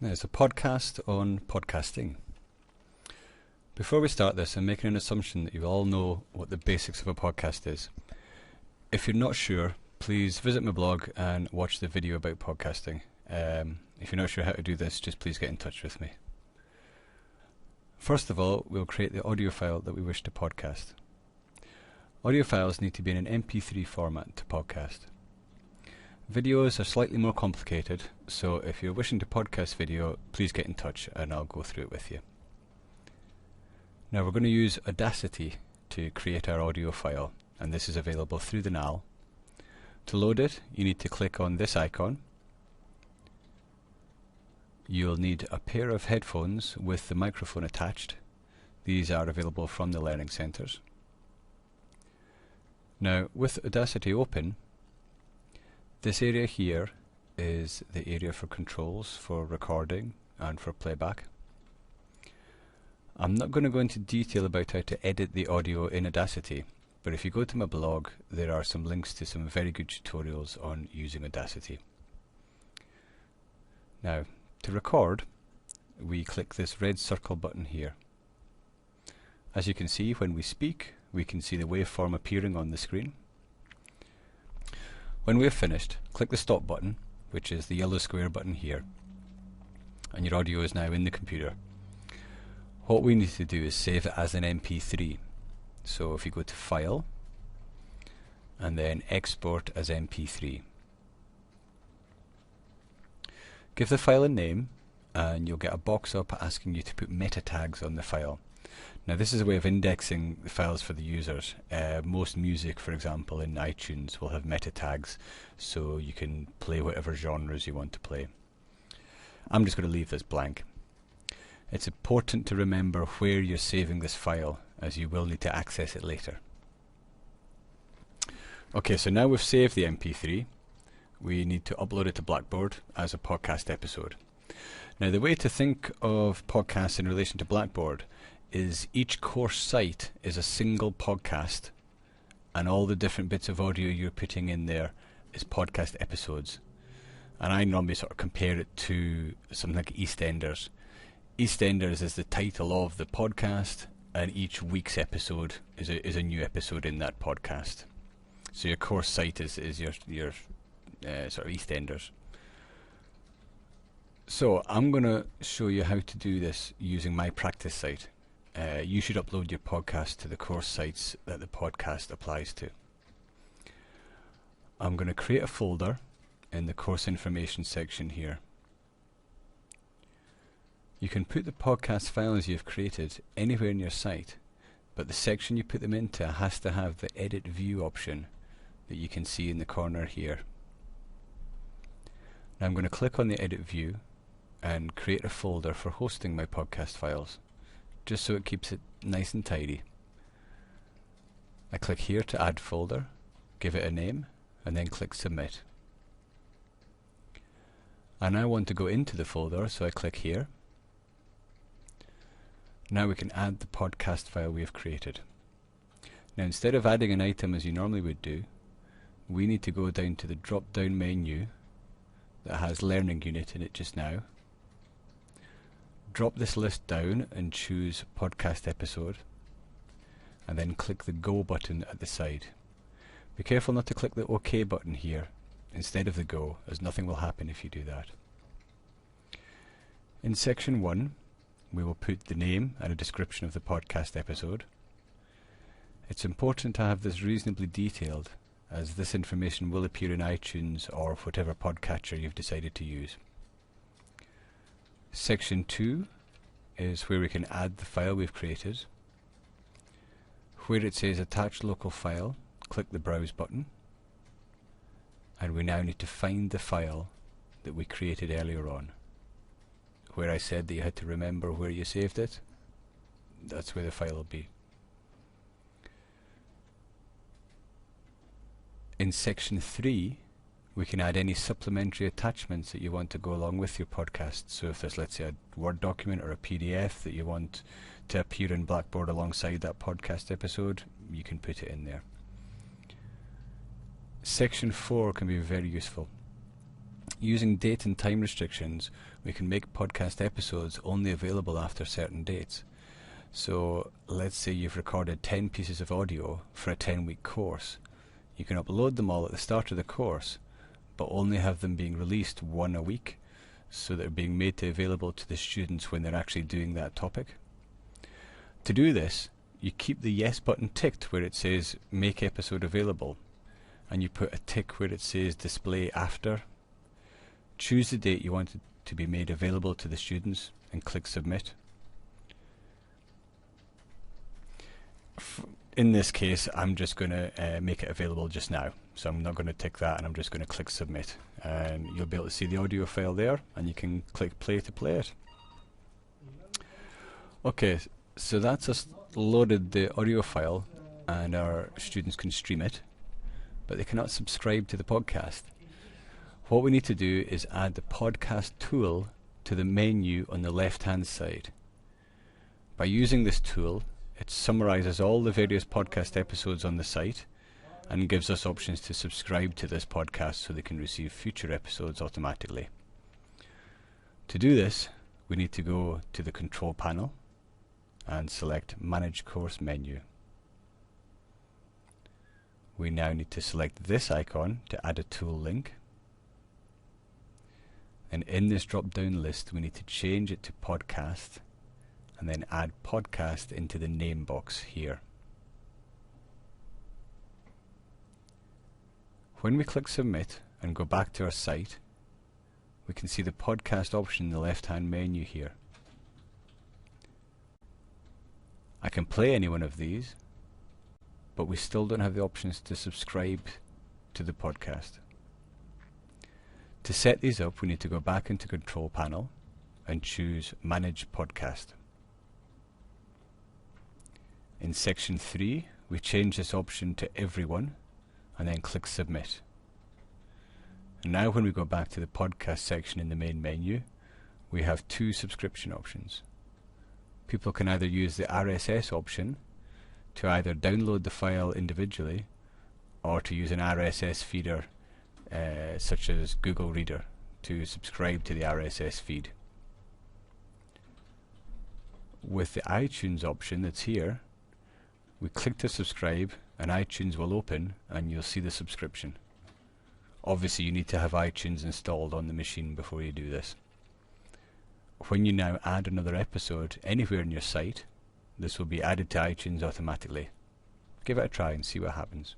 Now, it's a podcast on podcasting. Before we start this, I'm making an assumption that you all know what the basics of a podcast is. If you're not sure, please visit my blog and watch the video about podcasting. If you're not sure how to do this, just please get in touch with me. First of all, we'll create the audio file that we wish to podcast. Audio files need to be in an MP3 format to podcast. Videos are slightly more complicated, so if you're wishing to podcast video, please get in touch and I'll go through it with you. Now we're going to use Audacity to create our audio file, and this is available through the NAL. To load it, you need to click on this icon. You'll need a pair of headphones with the microphone attached. These are available from the learning centres. Now, with Audacity open, this area here is the area for controls for recording and for playback. I'm not going to go into detail about how to edit the audio in Audacity, but if you go to my blog, there are some links to some very good tutorials on using Audacity. Now, to record, we click this red circle button here. As you can see, when we speak, we can see the waveform appearing on the screen. When we're finished, click the stop button, which is the yellow square button here, and your audio is now in the computer. What we need to do is save it as an MP3. So if you go to File, and then Export as MP3. Give the file a name, and you'll get a box up asking you to put meta tags on the file. Now this is a way of indexing the files for the users. Most music, for example, in iTunes will have meta tags, so you can play whatever genres you want to play. I'm just going to leave this blank. It's important to remember where you're saving this file, as you will need to access it later. Okay, so now we've saved the MP3, we need to upload it to Blackboard as a podcast episode. Now the way to think of podcasts in relation to Blackboard is each course site is a single podcast, and all the different bits of audio you're putting in there is podcast episodes. And I normally sort of compare it to something like EastEnders. EastEnders is the title of the podcast, and each week's episode is a new episode in that podcast. So your course site is your sort of EastEnders. So I'm going to show you how to do this using my practice site. You should upload your podcast to the course sites that the podcast applies to. I'm going to create a folder in the course information section here. You can put the podcast files you've created anywhere in your site, but the section you put them into has to have the edit view option that you can see in the corner here. Now I'm going to click on the edit view and create a folder for hosting my podcast files, just so it keeps it nice and tidy. I click here to add folder, give it a name, and then click submit. I now want to go into the folder, so I click here. Now we can add the podcast file we have created. Now instead of adding an item as you normally would do, we need to go down to the drop down menu that has Learning Unit in it just now. Drop this list down and choose podcast episode, and then click the go button at the side. Be careful not to click the OK button here instead of the go, as nothing will happen if you do that. In section 1, we will put the name and a description of the podcast episode. It's important to have this reasonably detailed, as this information will appear in iTunes or whatever podcatcher you've decided to use. Section 2 is where we can add the file we've created. Where it says attach local file, click the browse button, and we now need to find the file that we created earlier on. Where I said that you had to remember where you saved it, that's where the file will be. In section 3, we can add any supplementary attachments that you want to go along with your podcast. So if there's, let's say, a Word document or a PDF that you want to appear in Blackboard alongside that podcast episode, you can put it in there. Section 4 can be very useful. Using date and time restrictions, we can make podcast episodes only available after certain dates. So let's say you've recorded 10 pieces of audio for a 10-week course. You can upload them all at the start of the course, but only have them being released one a week, so they're being made available to the students when they're actually doing that topic. To do this, you keep the yes button ticked where it says make episode available, and you put a tick where it says display after. Choose the date you want it to be made available to the students and click submit. In this case, I'm just going to make it available just now, so I'm not going to tick that, and I'm just going to click submit, and you'll be able to see the audio file there, and you can click play to play it. Okay, so that's us loaded the audio file, and our students can stream it, but they cannot subscribe to the podcast. What we need to do is add the podcast tool to the menu on the left hand side. By using this tool, it summarizes all the various podcast episodes on the site and gives us options to subscribe to this podcast so they can receive future episodes automatically. To do this, we need to go to the control panel and select Manage Course menu. We now need to select this icon to add a tool link. And in this drop-down list, we need to change it to podcast, and then add podcast into the name box here. When we click submit and go back to our site, we can see the podcast option in the left-hand menu here. I can play any one of these, but we still don't have the options to subscribe to the podcast. To set these up, we need to go back into Control Panel and choose Manage Podcast. In section 3, we change this option to Everyone and then click Submit. And now when we go back to the podcast section in the main menu, we have two subscription options. People can either use the RSS option to either download the file individually or to use an RSS feeder such as Google Reader to subscribe to the RSS feed. With the iTunes option that's here, we click to subscribe and iTunes will open and you'll see the subscription. Obviously you need to have iTunes installed on the machine before you do this. When you now add another episode anywhere in your site, this will be added to iTunes automatically. Give it a try and see what happens.